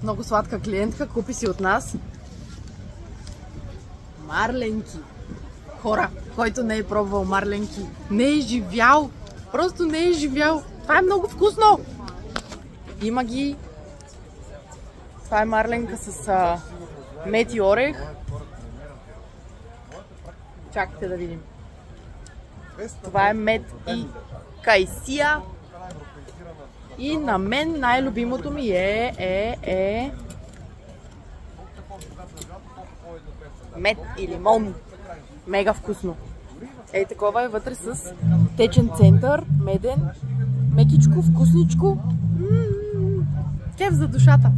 Много сладка клиентка, купи си от нас марленки. Хора, който не е пробвал марленки, не е живял. Просто не е живял. Това е много вкусно. Има ги. Това е марленка с мед и орех. Чакайте да видим. Това е мед и кайсия. И на мен най-любимото ми е мед и лимон. Мега вкусно. Ей, такова е вътре с течен център, меден, мекичко, вкусничко. Кеф за душата.